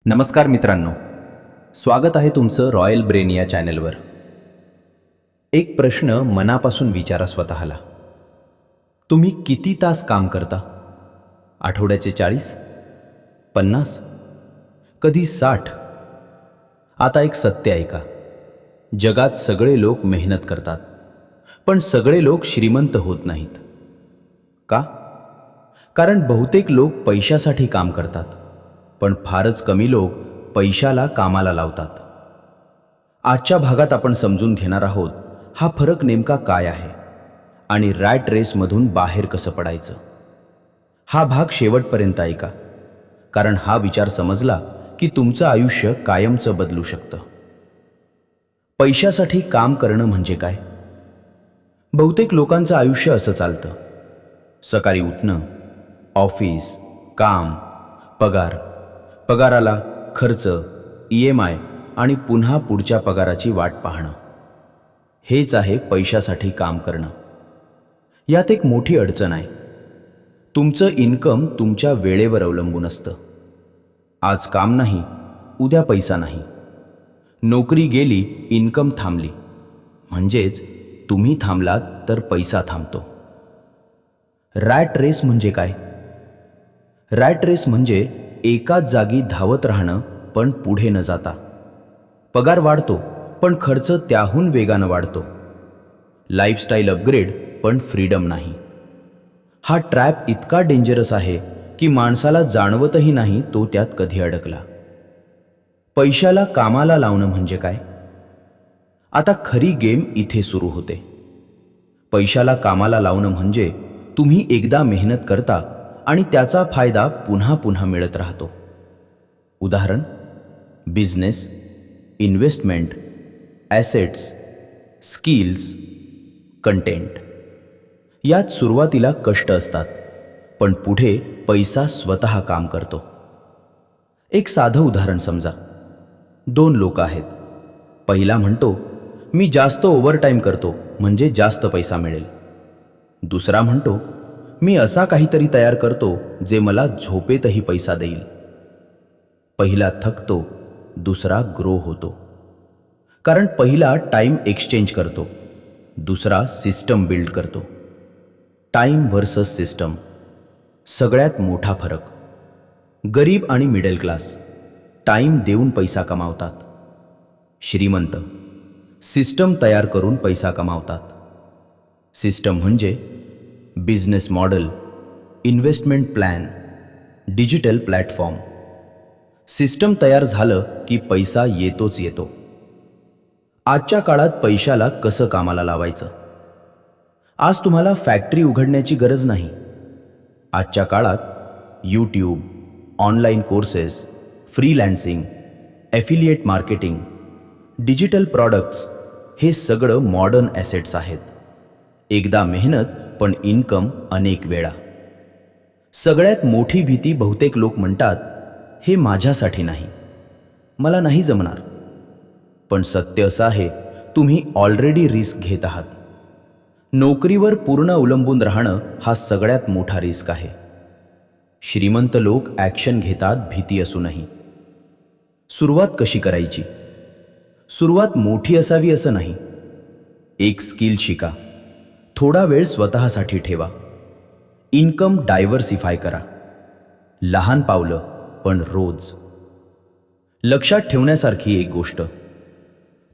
नमस्कार मित्रांनो, स्वागत आहे तुमचं रॉयल ब्रेन या चॅनलवर. एक प्रश्न मनापासून विचारा स्वतःला. तुम्ही किती तास काम करता? आठवड्याचे 40, 50, कधी 60? आता एक सत्य ऐका. जगात सगळे लोक मेहनत करतात, पण सगळे लोक श्रीमंत होत नाहीत. का? कारण बहुतेक लोक पैशासाठी काम करतात, पण फारच कमी लोक पैशाला कामाला लावतात. आजच्या भागात आपण समजून घेणार आहोत हा फरक नेमका काय आहे आणि रॅट रेसमधून बाहेर कसं पडायचं. हा भाग शेवटपर्यंत ऐका, कारण हा विचार समजला की तुमचं आयुष्य कायमचं बदलू शकतं. पैशासाठी काम करणं म्हणजे काय? बहुतेक लोकांचं आयुष्य असं चालतं. सकाळी उठणं, ऑफिस, काम, पगार, पगाराला खर्च, EMI आणि पुन्हा पुढच्या पगाराची वाट पाहणं. हेच आहे पैशासाठी काम करणं. यात एक मोठी अडचण आहे. तुमचं इन्कम तुमच्या वेळेवर अवलंबून असतं. आज काम नाही, उद्या पैसा नाही. नोकरी गेली, इन्कम थांबली, म्हणजेच तुम्ही थांबलात तर पैसा थांबतो. रॅट रेस म्हणजे काय? रॅट रेस म्हणजे एकाच जागी धावत राहणं पण पुढे न जाता. पगार वाढतो पण खर्च त्याहून वेगानं वाढतो. लाईफस्टाईल अपग्रेड पण फ्रीडम नाही. हा ट्रॅप इतका डेंजरस आहे की माणसाला जाणवतही नाही तो त्यात कधी अडकला. पैशाला कामाला लावणं म्हणजे काय? आता खरी गेम इथे सुरू होते. पैशाला कामाला लावणं म्हणजे तुम्ही एकदा मेहनत करता आणि त्याचा फायदा पुन्हा पुन्हा मिळत राहतो. उदाहरण: business, investment, assets, skills, content. यात सुरुवातीला कष्ट असतात, पण पुढे पैसा स्वतः काम करतो. एक साधं उदाहरण समजा. 2 लोक आहेत. पहिला म्हणतो, मी जास्त ओव्हरटाईम करतो म्हणजे जास्त पैसा मिळेल. दुसरा म्हणतो, मी असा काहीतरी तयार करतो जे मला झोपेतही पैसा देईल. पहिला थकतो, दुसरा ग्रो होतो. कारण पहिला टाइम एक्सचेंज करतो, दुसरा सिस्टम बिल्ड करतो. Time versus system. सगळ्यात मोठा फरक. गरीब आणि मिडल क्लास टाइम देऊन पैसा कमावतात. श्रीमंत सिस्टम तयार करून पैसा कमावतात. सिस्टम म्हणजे business model, investment plan, digital platform. System तयार झालं की पैसा येतोच येतो. आजच्या काळात पैशाला कसं कामाला लावायचं? आज तुम्हाला फॅक्टरी उघडण्याची गरज नाही. आजच्या काळात YouTube, online courses, freelancing, affiliate marketing, digital products हे सगळं मॉडर्न ॲसेट्स आहेत. एकदा मेहनत पण इन्कम अनेक वेळा. सगळ्यात मोठी भीती बहुतेक लोक म्हणतात, हे माझ्यासाठी नाही, मला नाही जमणार. पण सत्य असं आहे, तुम्ही ऑलरेडी रिस्क घेत आहात. नोकरीवर पूर्ण अवलंबून राहणं हा सगळ्यात मोठा रिस्क आहे. श्रीमंत लोक ॲक्शन घेतात भीती असूनही. सुरुवात कशी करायची? सुरुवात मोठी असावी असं नाही. एक स्किल शिका, थोडा वेळ स्वतःसाठी ठेवा, इन्कम डायव्हर्सिफाय करा. लहान पावलं पण रोज. लक्षात ठेवण्यासारखी एक गोष्ट,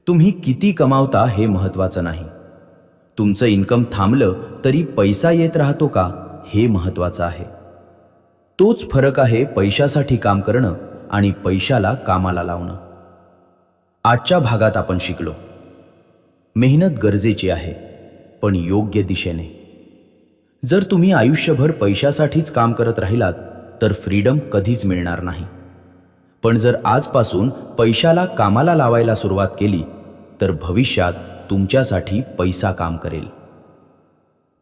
तुम्ही किती कमावता हे महत्त्वाचं नाही. तुमचं इन्कम थांबलं तरी पैसा येत राहतो का हे महत्त्वाचं आहे. तोच फरक आहे पैशासाठी काम करणं आणि पैशाला कामाला लावणं. आजच्या भागात आपण शिकलो, मेहनत गरजेची आहे, पण योग्य दिशेने. जर तुम्ही आयुष्यभर पैशासाठीच काम करत राहिलात तर फ्रीडम कधीच मिळणार नाही. पण जर आजपासून पैशाला कामाला लावायला सुरुवात केली तर भविष्यात तुमच्यासाठी पैसा काम करेल.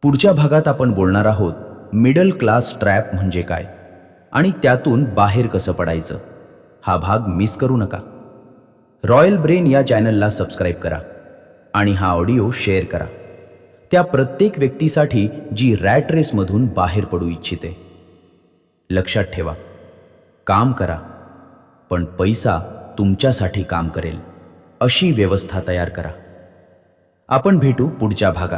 पुढच्या भागात आपण बोलणार आहोत मिडल क्लास ट्रॅप म्हणजे काय आणि त्यातून बाहेर कसं पडायचं. हा भाग मिस करू नका. रॉयल ब्रेन या चॅनलला सबस्क्राईब करा आणि हा ऑडिओ शेअर करा त्या प्रत्येक व्यक्तीसाठी जी रॅट रेसमधून बाहेर पडू इच्छिते. लक्षात ठेवा, काम करा पण पैसा तुमच्यासाठी काम करेल अशी व्यवस्था तयार करा. आपण भेटू पुढच्या भागात.